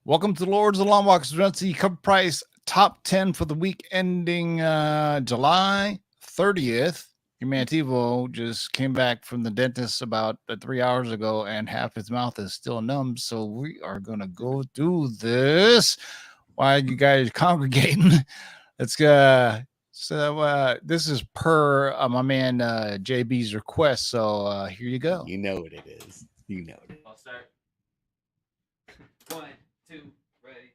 Welcome to Lords of Long Walks. The cover price top 10 for the week ending July 30th. Your man Tivo just came back from the dentist about 3 hours ago, and half his mouth is still numb. So we are going to go through this while you guys congregating. Let's this is per my man JB's request. So here you go. You know what it is. You know it. I'll start. 1, 2, ready.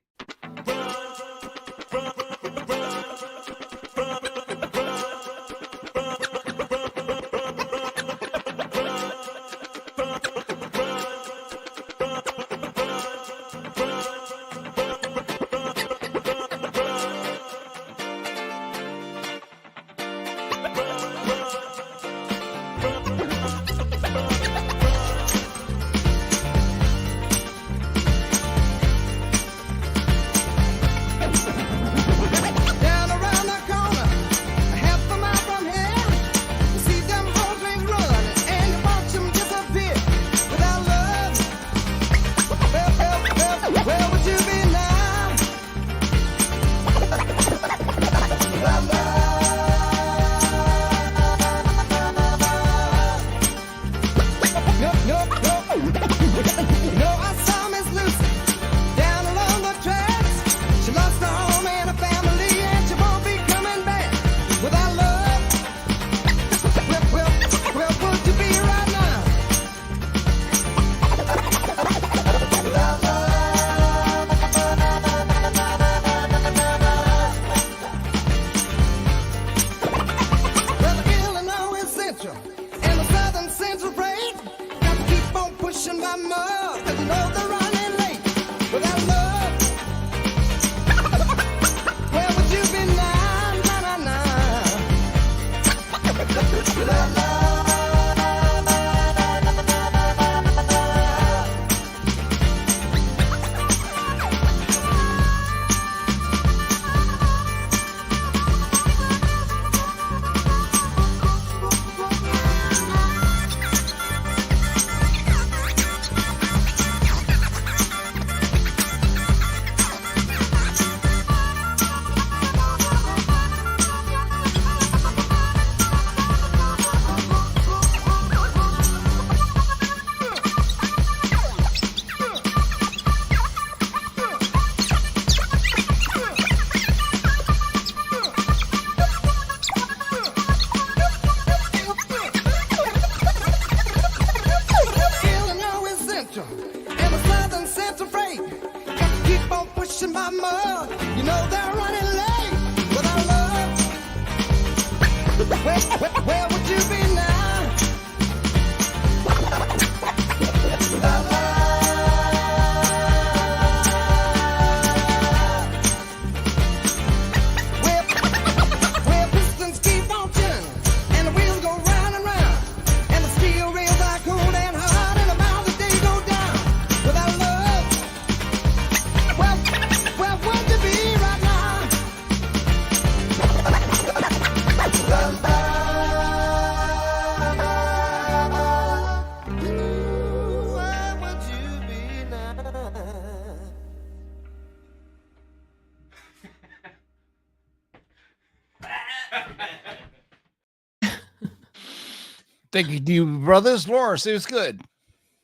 Thank you, brothers. Laura, it was good.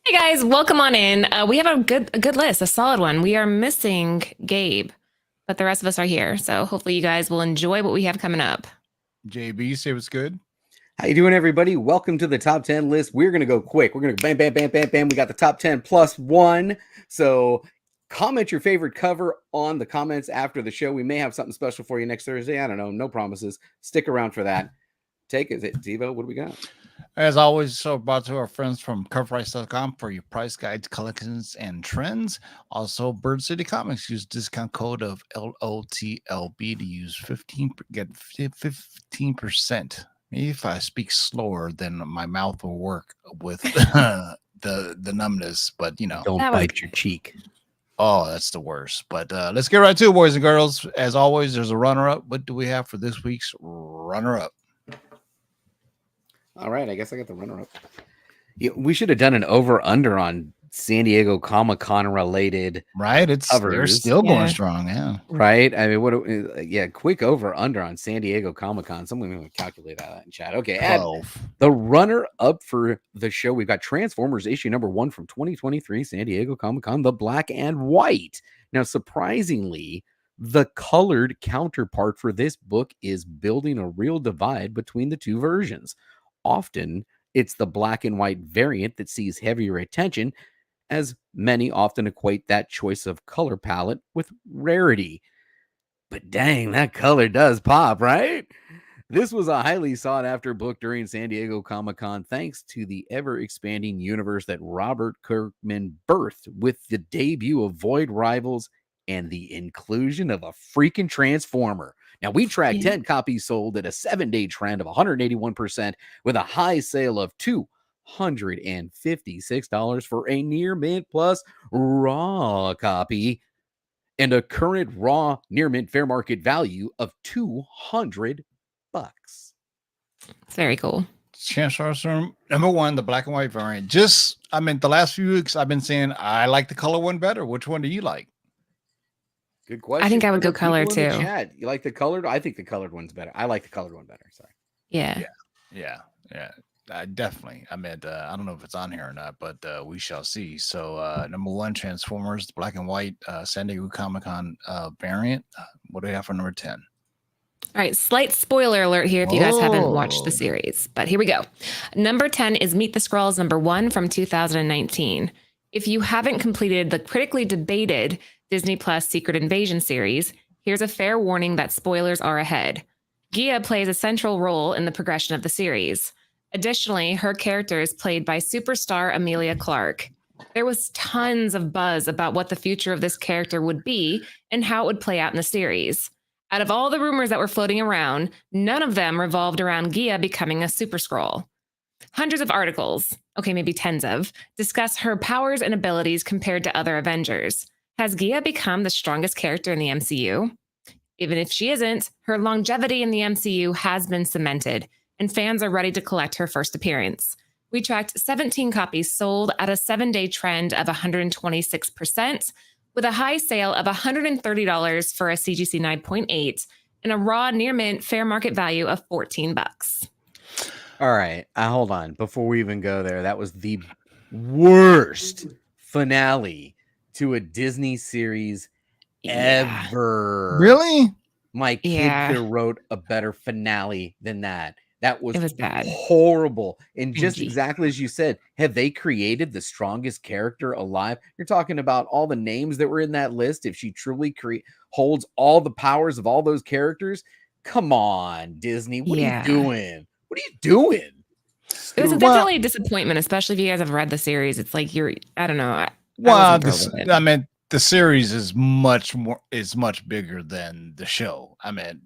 Hey guys, welcome on in. We have a good list, a solid one. We are missing Gabe, but the rest of us are here. So hopefully you guys will enjoy what we have coming up. JB, say what's good. How you doing, everybody? Welcome to the top 10 list. We're going to go quick. We're going to bam, bam, bam, bam, bam. We got the top 10 plus one. So comment your favorite cover on the comments after the show. We may have something special for you next Thursday. I don't know. No promises. Stick around for that. Is it Devo? What do we got? As always, so brought to our friends from CovrPrice.com for your price guides, collections, and trends. Also, Bird City Comics. Use discount code of LOTLB to use 15%. Maybe if I speak slower, then my mouth will work with the numbness. But don't bite your cheek. Oh, that's the worst. But let's get right to it, boys and girls. As always, there's a runner-up. What do we have for this week's runner-up? All right, I guess I got the runner-up. We should have done an over-under on San Diego Comic-Con related Right? They're covers. still going Yeah. strong. Yeah. Right? I mean, yeah, quick over under on San Diego Comic-Con. Someone will calculate that in chat. Okay, at 12. the runner up for the show, we've got Transformers issue number 1 from 2023 San Diego Comic-Con, the black and white. Now, surprisingly, the colored counterpart for this book is building a real divide between the two versions. Often, it's the black and white variant that sees heavier attention, as many often equate that choice of color palette with rarity. But dang, that color does pop, right? This was a highly sought after book during San Diego Comic-Con thanks to the ever-expanding universe that Robert Kirkman birthed with the debut of Void Rivals and the inclusion of a freaking Transformer. Now, we tracked 10 copies sold at a 7-day trend of 181% with a high sale of $256 for a near mint plus raw copy and a current raw near mint fair market value of $200. It's very cool. Transformers number 1, the black and white variant. The last few weeks I've been saying I like the color one better. Which one do you like? Good question. I think I would for go the color people in the too. chat. You like the colored? I think the colored one's better. I like the colored one better. Sorry. Yeah. Yeah. Definitely. I don't know if it's on here or not, but we shall see. So number 1, Transformers, the black and white San Diego Comic-Con variant. What do we have for number 10? All right, slight spoiler alert here if you guys haven't watched the Oh. series, but here we go. Number 10 is Meet the Skrulls number 1 from 2019. If you haven't completed the critically debated Disney Plus Secret Invasion series, here's a fair warning that spoilers are ahead. Gia plays a central role in the progression of the series. Additionally, her character is played by superstar Emilia Clarke. There was tons of buzz about what the future of this character would be and how it would play out in the series. Out of all the rumors that were floating around, none of them revolved around Gia becoming a Super Skrull. Hundreds of articles, okay, maybe tens of, discuss her powers and abilities compared to other Avengers. Has Gia become the strongest character in the MCU? Even if she isn't, her longevity in the MCU has been cemented, and fans are ready to collect her first appearance. We tracked 17 copies sold at a 7-day trend of 126%, with a high sale of $130 for a CGC 9.8 and a raw near mint fair market value of $14. All right. Hold on. Before we even go there, that was the worst finale to a Disney series ever. Really? My kid could have wrote a better finale than that. That was, It was bad. Horrible. And just Cringy. exactly as you said, have they created the strongest character alive? You're talking about all the names that were in that list. If she truly holds all the powers of all those characters, come on, Disney. What are you doing? What are you doing? It was definitely a disappointment, especially if you guys have read the series. It's like I don't know. The series is much bigger than the show.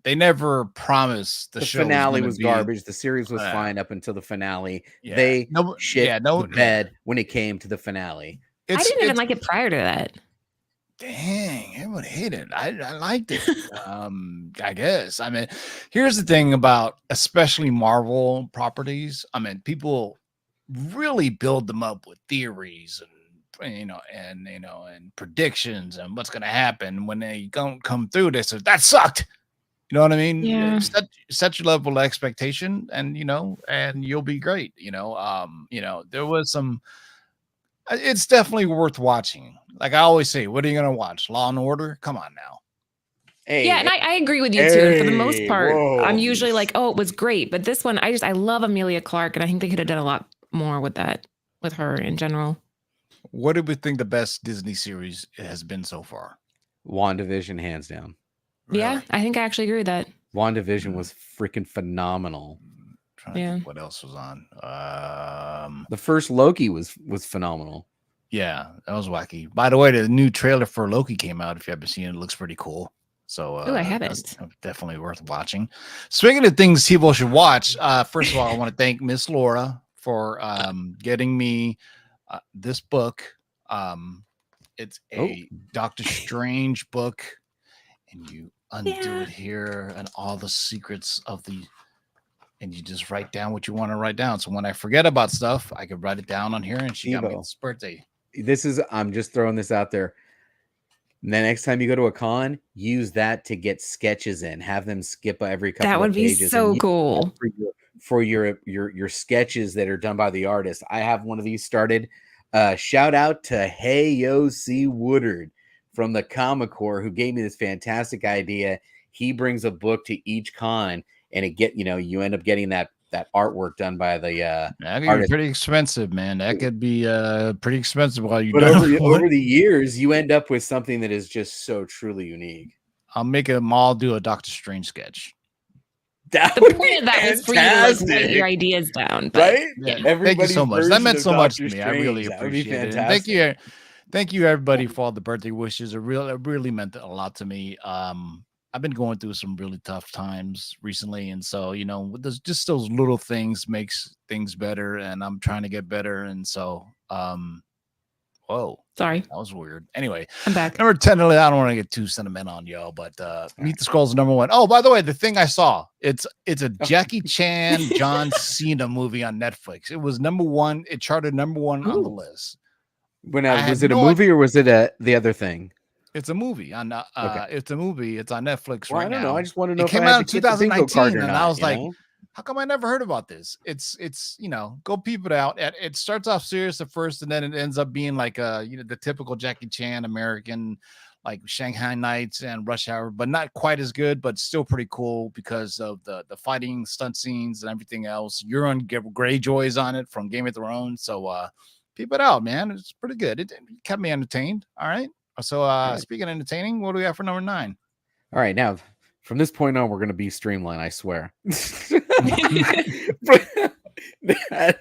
They never promised the show finale was garbage. The series was fine up until the finale. Yeah. They shit the bed when it came to the finale. I didn't even like it prior to that. Dang, everyone hated it. I liked it. I guess. Here's the thing about especially Marvel properties. People really build them up with theories and predictions and what's going to happen. When they don't come through, they say that sucked. You know what I mean? Yeah. Set your level of expectation, and and you'll be great. There was some. It's definitely worth watching. Like I always say, what are you going to watch? Law and Order? Come on now. Yeah, and I agree with you too. And for the most part, I'm usually like, oh, it was great. But this one, I love Emilia Clarke, and I think they could have done a lot more with her in general. What do we think the best Disney series has been so far? WandaVision, hands down. Really? Yeah, I think I actually agree with that. WandaVision was freaking phenomenal. Trying to think what else was on? The first Loki was phenomenal. Yeah, that was wacky. By the way, the new trailer for Loki came out. If you haven't seen it, it looks pretty cool. So I haven't. Definitely worth watching. Speaking of things people should watch, first of all, I want to thank Miss Laura for getting me this book. It's a Doctor Strange book, and you undo it here, and all the secrets of and you just write down what you want to write down. So when I forget about stuff, I can write it down on here. And she got me this birthday. I'm just throwing this out there. And then next time you go to a con, use that to get sketches in. Have them skip every couple That would of be pages. so and use cool. that for your sketches that are done by the artist. I have one of these started. Shout out to Hey Yo C Woodard from the Comic Corps who gave me this fantastic idea. He brings a book to each con, and you end up getting that artwork done by the That could be artist. pretty expensive, man. That could be pretty expensive while you But done. over the years, you end up with something that is just so truly unique. I'll make them all do a Doctor Strange sketch. That The would point be of that was for you to like, write fantastic. your ideas down. But Right? Yeah, thank you Everybody's so much. That version meant of so much to Doctor me. I really Strange. That would be appreciate it. And fantastic. thank you everybody for all the birthday wishes. It really meant a lot to me. I've been going through some really tough times recently, and so there's just those little things makes things better, and I'm trying to get better, and so whoa, sorry, that was weird. Anyway, I'm back. number 10, I don't want to get too sentimental on y'all, but Meet the Skrulls number 1. Oh, by the way, the thing I saw, it's a Jackie Chan, John Cena movie on Netflix. It was number 1. It charted number 1 on the list. Was it a movie or was it the other thing? It's a movie on Okay. It's a movie. It's on Netflix Well, right I don't now. know. I just want to know It if came I had out in to get the bingo card 2019, or and not, I was you like, know? how come I never heard about this? It's go peep it out. It starts off serious at first, and then it ends up being like the typical Jackie Chan American, like Shanghai Nights and Rush Hour, but not quite as good, but still pretty cool because of the fighting stunt scenes and everything else. Euron Greyjoy's on it from Game of Thrones, so peep it out, man. It's pretty good. It kept me entertained. All right. So speaking of entertaining, what do we have for number 9? All right, now from this point on, we're going to be streamlined. I swear.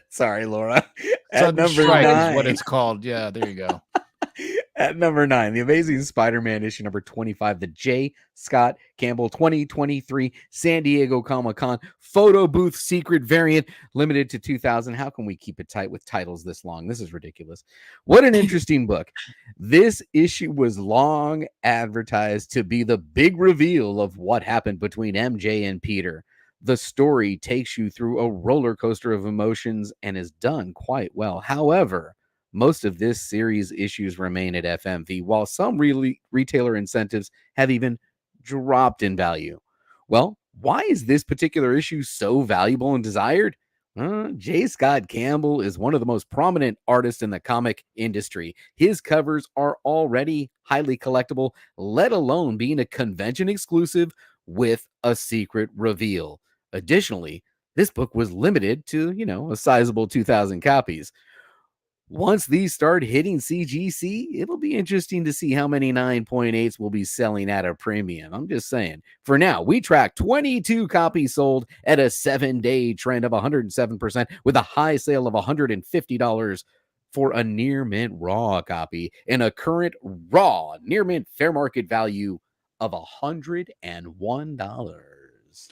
Sorry, Laura. At number 9, is what it's called. Yeah, there you go. At number 9, The Amazing Spider-Man issue number 25, the J. Scott Campbell 2023 San Diego Comic-Con photo booth secret variant, limited to 2,000. How can we keep it tight with titles this long? This is ridiculous. What an interesting book. This issue was long advertised to be the big reveal of what happened between MJ and Peter. The story takes you through a roller coaster of emotions and is done quite well. However, most of this series issues remain at FMV, while some retailer incentives have even dropped in value. Well, why is this particular issue so valuable and desired? J. Scott Campbell is one of the most prominent artists in the comic industry. His covers are already highly collectible, let alone being a convention exclusive with a secret reveal. Additionally, this book was limited to, a sizable 2,000 copies. Once these start hitting CGC, it'll be interesting to see how many 9.8s will be selling at a premium. I'm just saying. For now, we track 22 copies sold at a 7-day trend of 107%, with a high sale of $150 for a near mint raw copy and a current raw near mint fair market value of $101.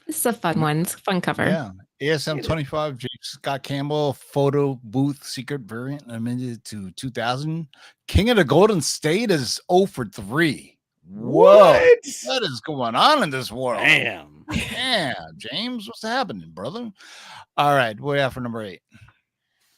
This is a fun one. It's a fun cover. Yeah. ASM 25 J. Scott Campbell photo booth secret variant limited to 2,000. King of the Golden State is 0 for 3. Whoa. What is going on in this world? Damn. Yeah, James, what's happening, brother? All right, what do we have for number 8?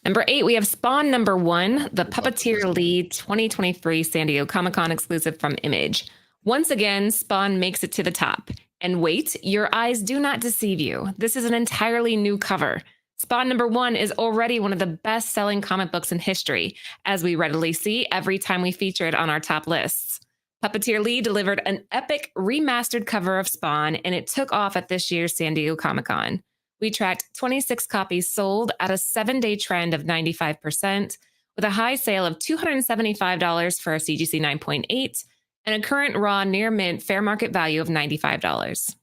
Number 8, we have Spawn number 1, the Puppeteer Lee 2023 San Diego Comic-Con exclusive from Image. Once again, Spawn makes it to the top. And wait, your eyes do not deceive you. This is an entirely new cover. Spawn number 1 is already one of the best-selling comic books in history, as we readily see every time we feature it on our top lists. Puppeteer Lee delivered an epic remastered cover of Spawn, and it took off at this year's San Diego Comic-Con. We tracked 26 copies sold at a 7-day trend of 95%, with a high sale of $275 for a CGC 9.8 and a current raw near mint fair market value of $95.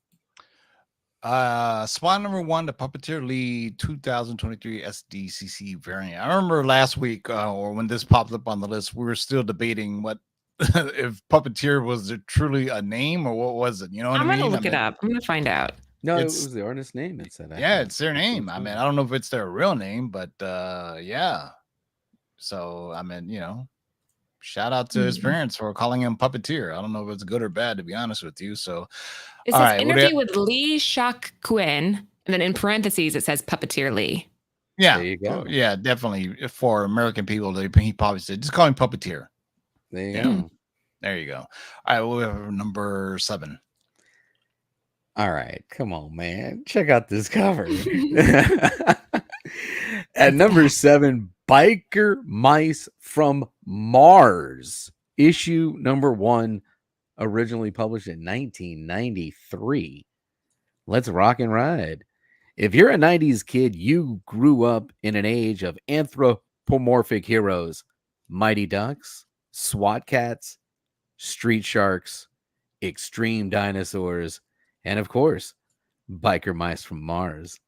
Spawn number 1, the Puppeteer Lee 2023 SDCC variant. I remember last week, or when this popped up on the list, we were still debating what if Puppeteer was truly a name or what was it? You know what I mean? I'm gonna look it up. I'm gonna find out. No, it was the artist name. It said. Yeah, it's their name. I mean, I don't know if it's their real name, but yeah. So I mean, shout out to his parents for calling him Puppeteer. I don't know if it's good or bad, to be honest with you. So it says interview with Lee Shak Quinn, and then in parentheses it says Puppeteer Lee. Yeah. There you go. Yeah, definitely. For American people, he probably said, just call him puppeteer. There you Yeah. go. There you go. All right, well, we have number 7. All right, come on, man. Check out this cover. At number 7, Biker Mice from Mars, issue number 1, originally published in 1993. Let's rock and ride. If you're a 90s kid, you grew up in an age of anthropomorphic heroes, Mighty Ducks, SWAT Cats, Street Sharks, Extreme Dinosaurs, and of course, Biker Mice from Mars.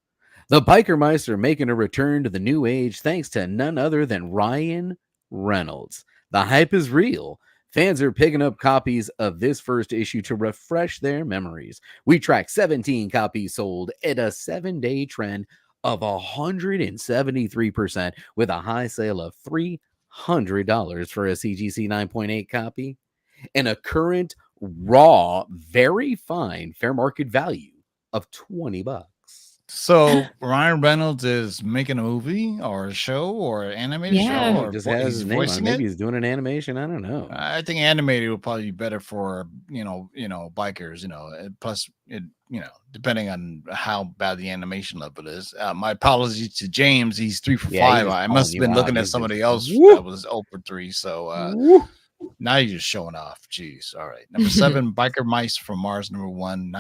The Biker Mice are making a return to the new age thanks to none other than Ryan Reynolds. The hype is real. Fans are picking up copies of this first issue to refresh their memories. We track 17 copies sold at a 7-day trend of 173%, with a high sale of $300 for a CGC 9.8 copy and a current raw, very fine fair market value of $20. So Ryan Reynolds is making a movie or a show or an animated Yeah. show, He or just vo- has he's his name on it. voicing Maybe it. he's doing an animation. I don't know. I think animated would probably be better for bikers. Plus, depending on how bad the animation level is. My apologies to James. He's 3 for Yeah, he 5. was I calling must have you been out. looking at He's somebody just, else woo, that was 0 for 3. So woo. now you're just showing off. Jeez. All right. Number 7, Biker Mice from Mars. Number 1,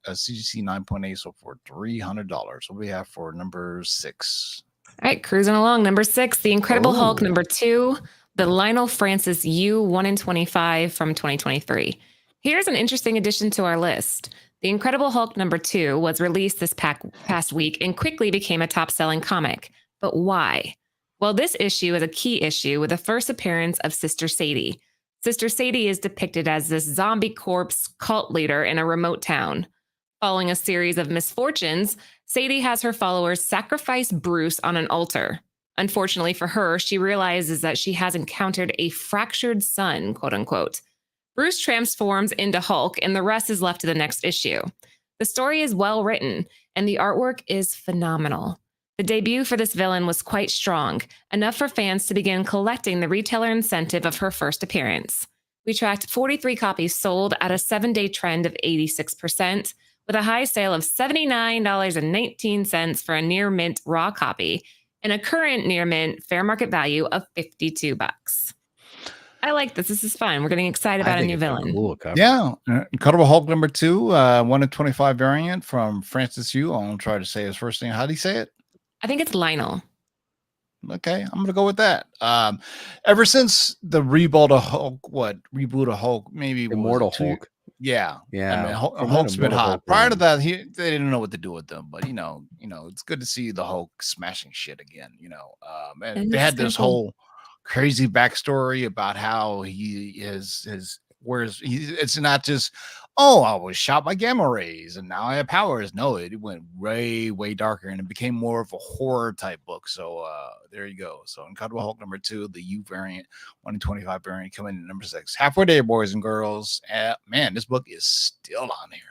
CGC 9.8. So for $300. What do we have for number 6? All right, cruising along. Number 6, The Incredible Hulk. Oh. Number 2, the Lionel Francis U 1 in 25 from 2023. Here's an interesting addition to our list. The Incredible Hulk number 2 was released this past week and quickly became a top-selling comic. But why? Well, this issue is a key issue with the first appearance of Sister Sadie. Sister Sadie is depicted as this zombie corpse cult leader in a remote town. Following a series of misfortunes, Sadie has her followers sacrifice Bruce on an altar. Unfortunately for her, she realizes that she has encountered a fractured son, quote unquote. Bruce transforms into Hulk, and the rest is left to the next issue. The story is well written, and the artwork is phenomenal. The debut for this villain was quite strong, enough for fans to begin collecting the retailer incentive of her first appearance. We tracked 43 copies sold at a 7-day trend of 86%, with a high sale of $79.19 for a near mint raw copy and a current near mint fair market value of $52. I like this. This is fun. We're getting excited about a new villain. Cool cover. Yeah, Incredible Hulk number 2, 1 in 25 variant from Francis Yu. I'll try to say his first name. How do you say it? I think it's Lionel. Okay, I'm gonna go with that. Ever since the reboot of Hulk, maybe Immortal was it Hulk. Yeah, Yeah. I mean, From Hulk's that been Immortal hot. Hulk Prior to run. that, they didn't know what to do with them, but it's good to see the Hulk smashing shit again. And And they had it's this kinda cool. whole crazy backstory about how he is it's not just, oh, I was shot by gamma rays and now I have powers. No, it went way darker and it became more of a horror type book. So there you go. So Incredible Hulk number 2, the U variant, 1 in 25 variant, coming in number 6. Halfway there, boys and girls. Man, this book is still on here.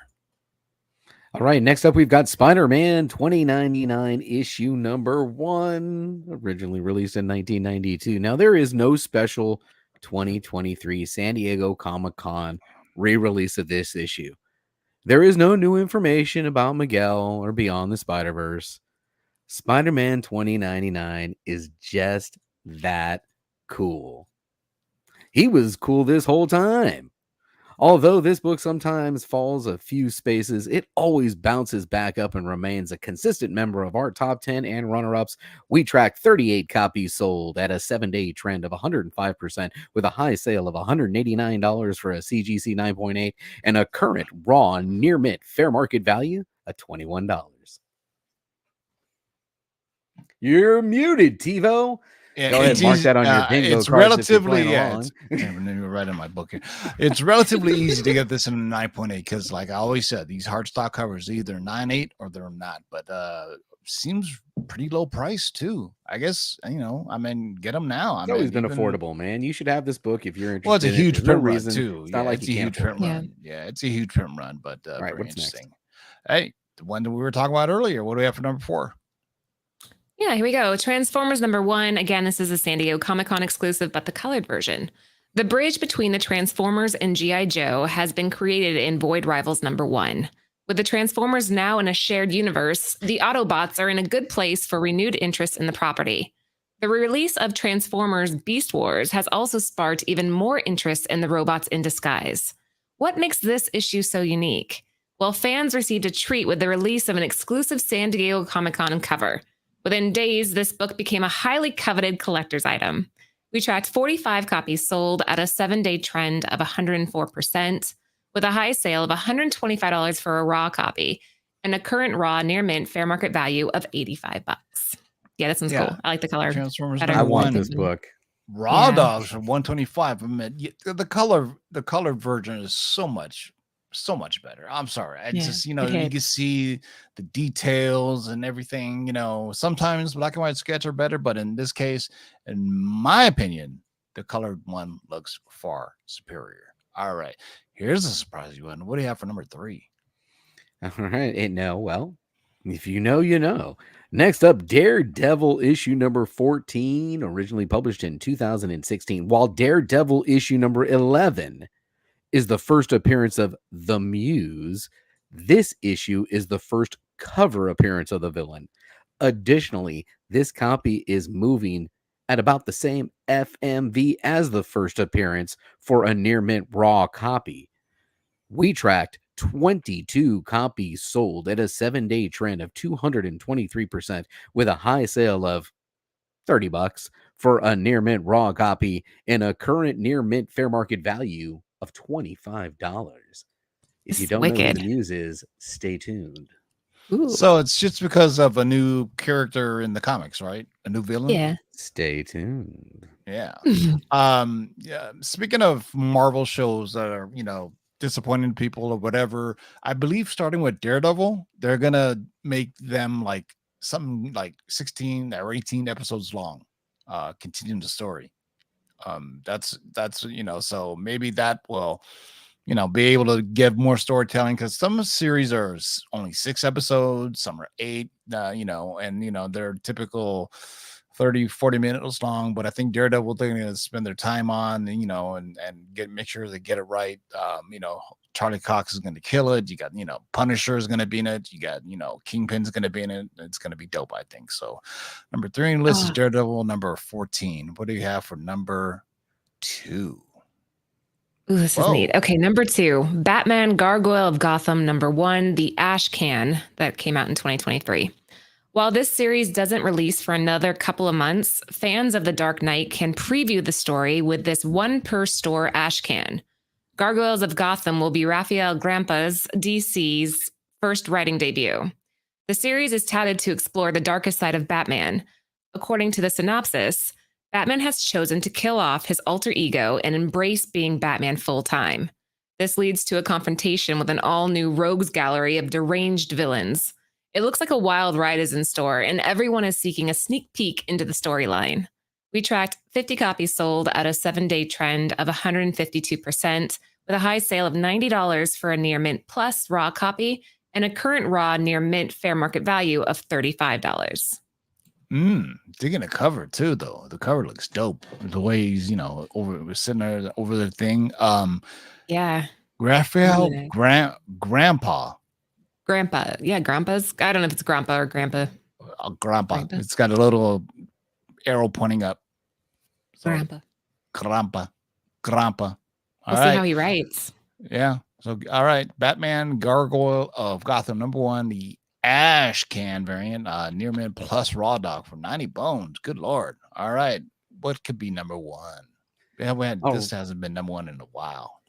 All right, next up we've got Spider-Man 2099 issue number 1, originally released in 1992. Now there is no special 2023 San Diego Comic-Con re-release of this issue. There is no new information about Miguel or Beyond the Spider-Verse. Spider-Man 2099 is just that cool. He was cool this whole time. Although this book sometimes falls a few spaces, it always bounces back up and remains a consistent member of our top 10 and runner-ups. We track 38 copies sold at a 7-day trend of 105%, with a high sale of $189 for a CGC 9.8 and a current raw near mint fair market value of $21. You're muted, TiVo. Yeah, Go ahead, mark that on your bingo it's cards if you're relatively playing along. You're right in my book here. It's relatively easy to get this in a 9.8 because, like I always said, these hard stock covers are either 9.8 or they're not. But seems pretty low price too. I guess get them now. It's always been affordable, man. You should have this book if you're interested. Well, it's a huge There's no print run reason. too. It's not like it's you a can't huge print afford it. run. Yeah, it's a huge print run, but All right, very what's next? interesting. Hey, the one that we were talking about earlier. What do we have for number 4? Yeah, here we go. Transformers #1. Again, this is a San Diego Comic-Con exclusive, but the colored version. The bridge between the Transformers and G.I. Joe has been created in Void Rivals #1. With the Transformers now in a shared universe, the Autobots are in a good place for renewed interest in the property. The release of Transformers Beast Wars has also sparked even more interest in the robots in disguise. What makes this issue so unique? Well, fans received a treat with the release of an exclusive San Diego Comic-Con cover. Within days, this book became a highly coveted collector's item. We tracked 45 copies sold at a 7-day trend of 104%, with a high sale of $125 for a raw copy and a current raw near mint fair market value of $85. Yeah, that sounds cool. I like the color. Transformers better. I want #1. this book. Raw Yeah. dogs for 125. I mean, the colored version is so much better. I'm sorry. I Yeah, just, you it hits. can see the details and everything. Sometimes black and white sketch are better, but in this case, in my opinion, the colored one looks far superior. All right. Here's a surprising one. What do you have for #3? All right. Well, if you know, you know. Next up, Daredevil issue number 14, originally published in 2016, while Daredevil issue number 11 is the first appearance of the Muse. This issue is the first cover appearance of the villain. Additionally, this copy is moving at about the same FMV as the first appearance for a near mint raw copy. We tracked 22 copies sold at a 7-day trend of 223%, with a high sale of $30 for a near mint raw copy and a current near mint fair market value of $25. If you It's don't know who wicked. the Muse is, stay tuned. Ooh. So it's just because of a new character in the comics, right? A new villain. Yeah. Stay tuned. Yeah. Yeah. Speaking of Marvel shows that are, disappointing people or whatever, I believe starting with Daredevil, they're gonna make them like something like 16 or 18 episodes long, continuing the story. That's so maybe that will be able to give more storytelling, because some series are only 6 episodes, some are 8, and they're typical 30-40 minutes long. But I think Daredevil, they're going to spend their time on, and make sure they get it right. Charlie Cox is going to kill it. You got, Punisher is going to be in it. You got, Kingpin's going to be in it. It's going to be dope, I think. So #3 on the list is Daredevil. #14. What do you have for #2? Ooh, this is neat. Okay, #2, Batman Gargoyle of Gotham #1, the Ash Can, that came out in 2023. While this series doesn't release for another couple of months, fans of The Dark Knight can preview the story with this 1 per store Ash Can. Gargoyles of Gotham will be Raphael Grampa's DC's first writing debut. The series is touted to explore the darkest side of Batman. According to the synopsis, Batman has chosen to kill off his alter ego and embrace being Batman full-time. This leads to a confrontation with an all-new rogues gallery of deranged villains. It looks like a wild ride is in store, and everyone is seeking a sneak peek into the storyline. We tracked 50 copies sold at a 7-day trend of 152%, with a high sale of $90 for a near mint plus raw copy and a current raw near mint fair market value of $35. Digging the cover too, though. The cover looks dope. The way he's, sitting there over the thing. Yeah. Raphael Grandpa. Grandpa. Yeah, Grandpa's. I don't know if it's Grandpa or Grandpa. Grandpa. It's got a little arrow pointing up. So, Grandpa. Grandpa. We'll see how he writes. Yeah. So, all right. Batman Gargoyle of Gotham #1, the Ash Can variant, near mint plus raw dog for 90 bones. Good Lord. All right. What could be #1? This hasn't been #1 in a while.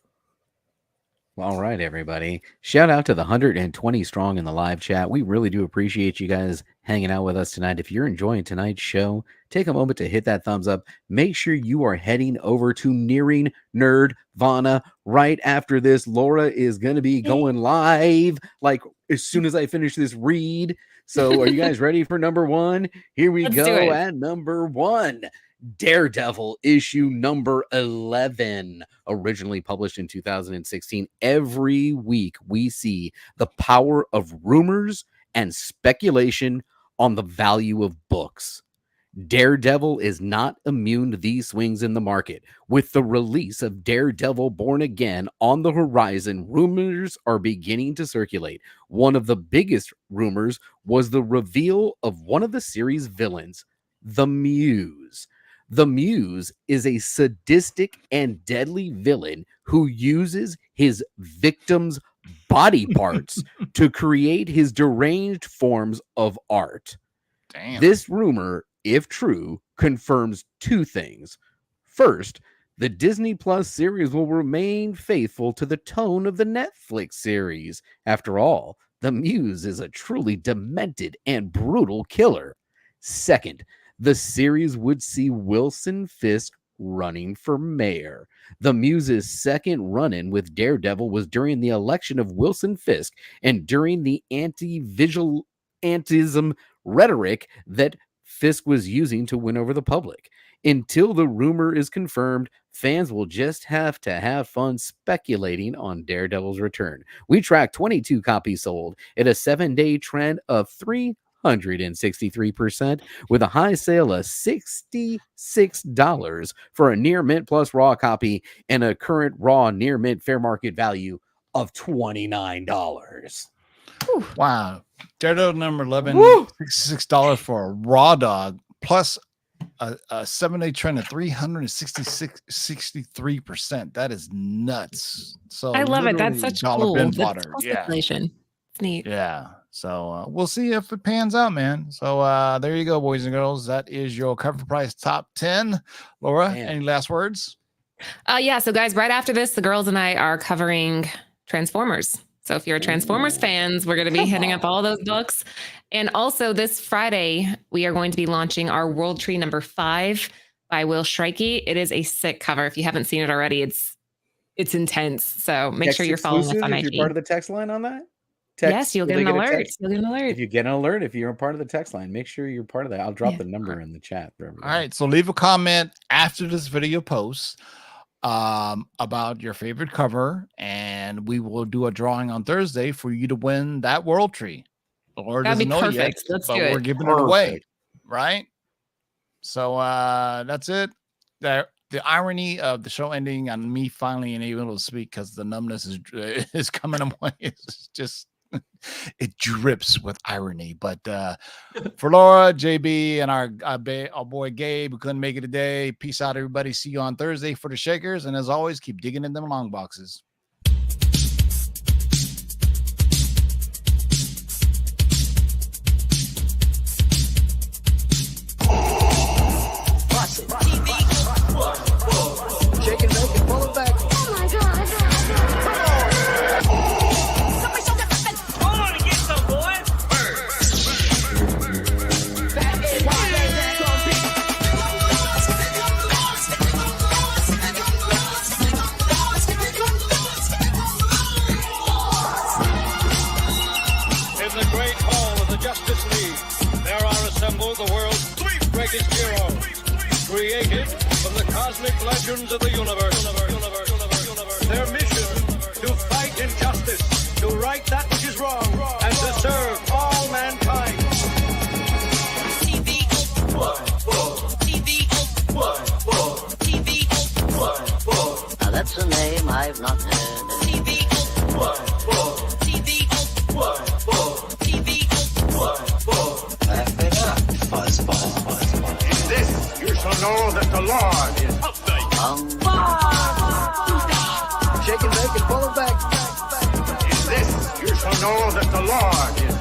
All right, everybody. Shout out to the 120 strong in the live chat. We really do appreciate you guys hanging out with us tonight. If you're enjoying tonight's show, take a moment to hit that thumbs up. Make sure you are heading over to Nearing Nerdvana right after this. Laura is going to be going live like as soon as I finish this read. So are you guys ready for #1? Here we go at #1. Daredevil issue number 11, originally published in 2016. Every week we see the power of rumors and speculation on the value of books. Daredevil is not immune to these swings in the market. With the release of Daredevil Born Again on the horizon, rumors are beginning to circulate. One of the biggest rumors was the reveal of one of the series' villains, the Muse. The Muse is a sadistic and deadly villain who uses his victims' body parts to create his deranged forms of art. Damn. This rumor, if true, confirms two things. First, the Disney Plus series will remain faithful to the tone of the Netflix series. After all, the Muse is a truly demented and brutal killer. Second, the series would see Wilson Fisk running for mayor. The Muse's second run-in with Daredevil was during the election of Wilson Fisk and during the anti-vigilantism rhetoric that Fisk was using to win over the public. Until the rumor is confirmed, fans will just have to have fun speculating on Daredevil's return. We tracked 22 copies sold at a 7-day trend of 363%, with a high sale of $66 for a near mint plus raw copy and a current raw near mint fair market value of $29. Wow. Daredevil number 11, Woo! $66 for a raw dog, plus a 7-day trend of 63%. That is nuts. So I love it. That's literally such dollar cool. bin That's fodder. cool Yeah. speculation. It's neat. Yeah. So we'll see if it pans out, man. So there you go, boys and girls. That is your Cover Price top 10. Laura, Man. any last words? Yeah. So, guys, right after this, the girls and I are covering Transformers. So if you're Transformers fans, we're going to be hitting up all those books. And also this Friday, we are going to be launching our World Tree number 5 by Will Shrikey. It is a sick cover. If you haven't seen it already, it's intense. So make sure you're following us on if IG. you're part of the text line on that? Yes, you'll get will an they a alert. text? You'll get an alert. If you get an alert, if you're a part of the text line, make sure you're part of that. I'll drop the number in the chat for everybody. All right. So leave a comment after this video posts about your favorite cover, and we will do a drawing on Thursday for you to win that World Tree. Laura That'd be doesn't know perfect. yet, Let's but do we're it. giving it away, right? So that's it. The irony of the show ending on me finally unable to speak because the numbness is coming away. It's just it drips with irony. But for Laura, JB, and our boy Gabe, who couldn't make it today, peace out, everybody. See you on Thursday for the Shakers. And as always, keep digging in them long boxes. Shake and bake and pull it back. Oh my God. Hold on and get some, boy. In the great hall of the Justice League, there are assembled the world's 3 greatest heroes, created from the cosmic legends of the universe. Their mission, to fight injustice, to right that which is wrong, and to serve all mankind. Now that's a name I've not heard. Laugh it up, fuzzball. In this you shall know that the Lord is Shake and bake and pull it back. In this you shall know that the Lord is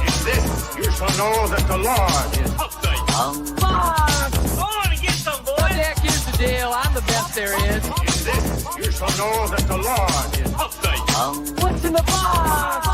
In this you shall know that the Lord is Hold on and get some, boy. Jack, here's the deal. I'm the best there is. In this you shall know that the Lord is What's in the box?